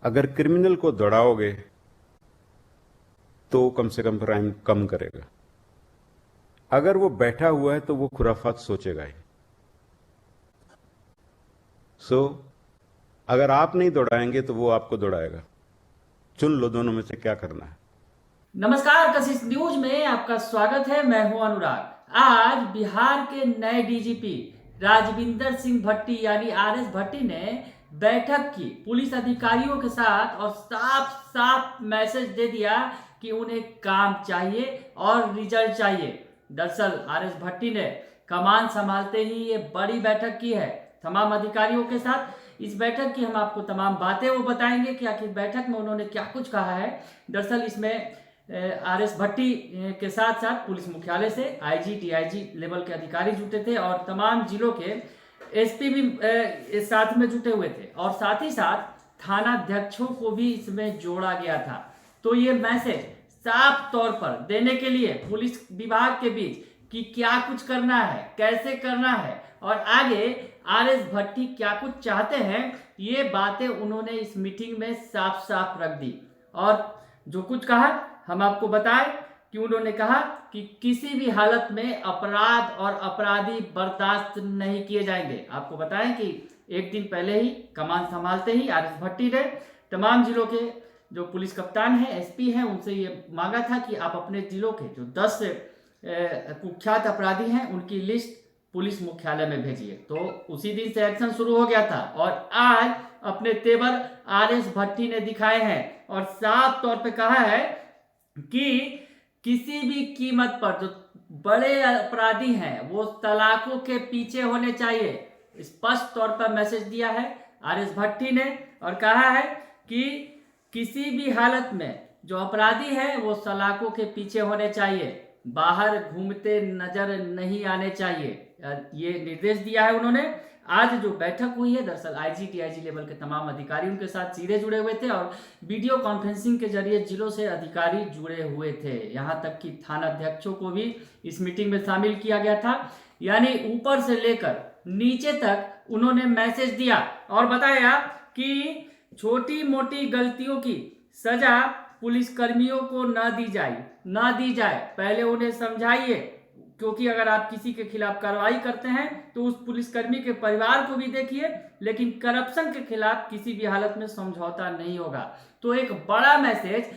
अगर क्रिमिनल को दौड़ाओगे तो कम से कम क्राइम कम करेगा। अगर वो बैठा हुआ है तो वो खुराफात सोचेगा ही। सो अगर आप नहीं दौड़ाएंगे तो वो आपको दौड़ाएगा। चुन लो दोनों में से क्या करना है। नमस्कार, कशिश न्यूज में आपका स्वागत है। मैं हूं अनुराग। आज बिहार के नए डीजीपी राजविंदर सिंह भट्टी यानी आरएस भट्टी ने बैठक की पुलिस अधिकारियों के साथ और साफ साफ मैसेज दे दिया कि उन्हें काम चाहिए और रिजल्ट चाहिए। दरअसल आरएस भट्टी ने कमान संभालते ही ये बड़ी बैठक की है तमाम अधिकारियों के साथ। इस बैठक की हम आपको तमाम बातें वो बताएंगे कि आखिर बैठक में उन्होंने क्या कुछ कहा है। दरअसल इसमें आरएस भट्टी के साथ साथ पुलिस मुख्यालय से आईजी डीआईजी लेवल के अधिकारी जुटे थे और तमाम जिलों के एसपी भी साथ में जुटे हुए थे और साथ ही साथ थाना अध्यक्षों को भी इसमें जोड़ा गया था। तो ये मैसेज साफ तौर पर देने के लिए पुलिस विभाग के बीच कि क्या कुछ करना है, कैसे करना है और आगे आरएस भट्टी क्या कुछ चाहते हैं, ये बातें उन्होंने इस मीटिंग में साफ साफ रख दी। और जो कुछ कहा हम आपको बताएं कि उन्होंने कहा कि किसी भी हालत में अपराध और अपराधी बर्दाश्त नहीं किए जाएंगे। आपको बताएं कि एक दिन पहले ही कमान संभालते ही आरएस भट्टी ने तमाम जिलों के जो पुलिस कप्तान हैं, एसपी हैं, उनसे ये मांगा था कि आप अपने जिलों के जो 10 कुख्यात अपराधी हैं उनकी लिस्ट पुलिस मुख्यालय में भेजिए। तो उसी दिन से एक्शन शुरू हो गया था और आज अपने तेवर आरएस भट्टी ने दिखाए हैं और साफ तौर पे कहा है कि किसी भी कीमत पर जो बड़े अपराधी हैं वो सलाखों के पीछे होने चाहिए। स्पष्ट तौर पर मैसेज दिया है आरएस भट्टी ने और कहा है कि किसी भी हालत में जो अपराधी है वो सलाखों के पीछे होने चाहिए, बाहर घूमते नजर नहीं आने चाहिए। ये निर्देश दिया है उन्होंने। आज जो बैठक हुई है दरअसल आईजी डीआईजी लेवल के तमाम अधिकारी उनके साथ सीधे जुड़े हुए थे और वीडियो कॉन्फ्रेंसिंग के जरिए जिलों से अधिकारी जुड़े हुए थे। यहाँ तक कि थाना अध्यक्षों को भी इस मीटिंग में शामिल किया गया था। यानी ऊपर से लेकर नीचे तक उन्होंने मैसेज दिया और बताया कि छोटी मोटी गलतियों की सजा पुलिसकर्मियों को ना दी जाए। पहले उन्हें समझाइए, क्योंकि अगर आप किसी के खिलाफ कार्रवाई करते हैं तो उस पुलिसकर्मी के परिवार को भी देखिए, लेकिन करप्शन के खिलाफ किसी भी हालत में समझौता नहीं होगा। तो एक बड़ा मैसेज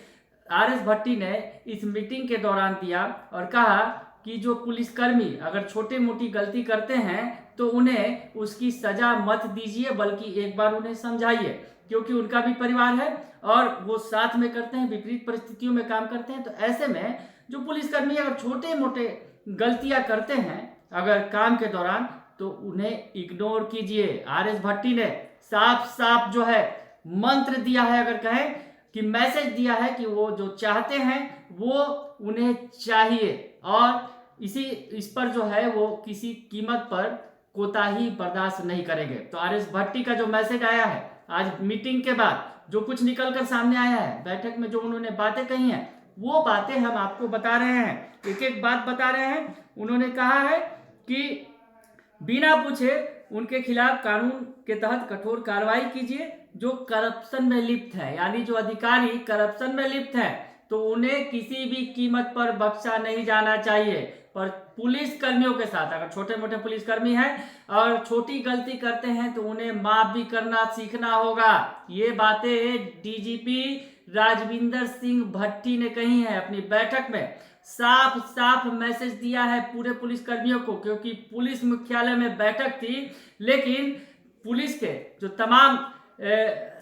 आरएस भट्टी ने इस मीटिंग के दौरान दिया और कहा कि जो पुलिसकर्मी अगर छोटी मोटी गलती करते हैं तो उन्हें उसकी सजा मत दीजिए, बल्कि एक बार उन्हें समझाइए, क्योंकि उनका भी परिवार है और वो साथ में करते हैं, विपरीत परिस्थितियों में काम करते हैं। तो ऐसे में जो पुलिसकर्मी अगर छोटे मोटे गलतियां करते हैं अगर काम के दौरान तो उन्हें इग्नोर कीजिए। आरएस भट्टी ने साफ साफ जो है मंत्र दिया है, अगर कहें कि मैसेज दिया है कि वो जो चाहते हैं वो उन्हें चाहिए और इस पर जो है वो किसी कीमत पर कोताही बर्दाश्त नहीं करेंगे। तो आरएस भट्टी का जो मैसेज आया है आज मीटिंग के बाद, जो कुछ निकलकर सामने आया है, बैठक में जो उन्होंने बातें कही हैं वो बातें हम आपको बता रहे हैं, एक एक बात बता रहे हैं। उन्होंने कहा है कि बिना पूछे उनके खिलाफ कानून के तहत कठोर कार्रवाई कीजिए जो करप्शन में लिप्त है। यानी जो अधिकारी करप्शन में लिप्त है तो उन्हें किसी भी कीमत पर बख्शा नहीं जाना चाहिए। पर पुलिस कर्मियों के साथ अगर छोटे मोटे पुलिसकर्मी हैं और छोटी गलती करते हैं तो उन्हें माफ भी करना सीखना होगा। ये बातें डीजीपी राजविंदर सिंह भट्टी ने कही है अपनी बैठक में। साफ साफ मैसेज दिया है पूरे पुलिस कर्मियों को, क्योंकि पुलिस मुख्यालय में बैठक थी लेकिन पुलिस के जो तमाम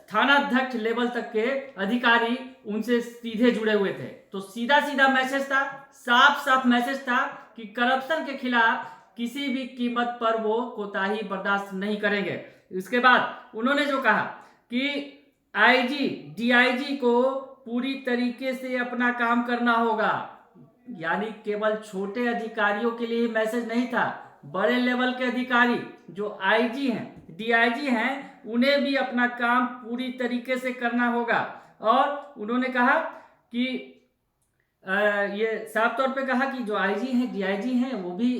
थाना अध्यक्ष लेवल तक के अधिकारी उनसे सीधे जुड़े हुए थे। तो सीधा सीधा मैसेज था, साफ साफ मैसेज था कि करप्शन के खिलाफ किसी भी कीमत पर वो कोताही बर्दाश्त नहीं करेंगे। इसके बाद उन्होंने जो कहा कि आईजी डीआईजी को पूरी तरीके से अपना काम करना होगा। यानी केवल छोटे अधिकारियों के लिए मैसेज नहीं था, बड़े लेवल के अधिकारी जो आईजी हैं डीआईजी हैं उन्हें भी अपना काम पूरी तरीके से करना होगा। और उन्होंने कहा कि ये साफ तौर पे कहा कि जो आईजी हैं डीआईजी हैं वो भी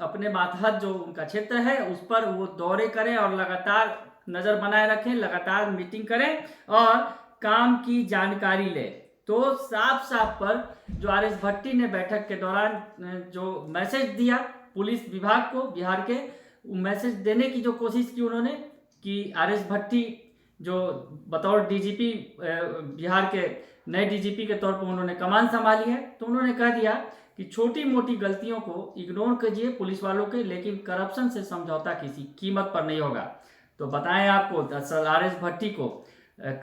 अपने मातहत जो उनका क्षेत्र है उस पर वो दौरे करें और लगातार नज़र बनाए रखें, लगातार मीटिंग करें और काम की जानकारी लें। तो साफ साफ पर जो आर एस भट्टी ने बैठक के दौरान जो मैसेज दिया पुलिस विभाग को बिहार के, मैसेज देने की जो कोशिश की उन्होंने कि आर एस भट्टी जो बतौर डीजीपी बिहार के नए डीजीपी के तौर पर उन्होंने कमान संभाली है, तो उन्होंने कह दिया कि छोटी मोटी गलतियों को इग्नोर कीजिए पुलिस वालों के, लेकिन करप्शन से समझौता किसी कीमत पर नहीं होगा। तो बताएं आपको दरअसल आर एस भट्टी को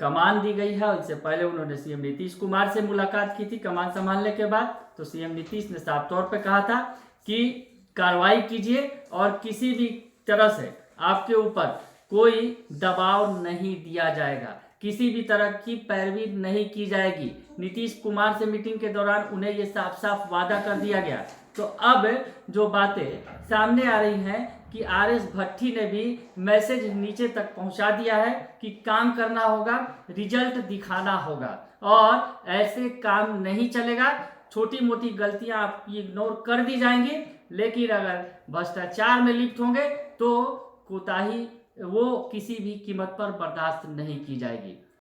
कमान दी गई है। इससे पहले उन्होंने सीएम नीतीश कुमार से मुलाकात की थी कमान संभालने के बाद। तो सीएम नीतीश ने साफ तौर पे कहा था कि कार्रवाई कीजिए और किसी भी तरह से आपके ऊपर कोई दबाव नहीं दिया जाएगा, किसी भी तरह की पैरवी नहीं की जाएगी। नीतीश कुमार से मीटिंग के दौरान उन्हें ये साफ साफ वादा कर दिया गया। तो अब जो बातें सामने आ रही हैं कि आर एस भट्टी ने भी मैसेज नीचे तक पहुंचा दिया है कि काम करना होगा, रिजल्ट दिखाना होगा और ऐसे काम नहीं चलेगा। छोटी मोटी गलतियां आपकी इग्नोर कर दी जाएंगी, लेकिन अगर भ्रष्टाचार में लिप्त होंगे तो कोताही वो किसी भी कीमत पर बर्दाश्त नहीं की जाएगी।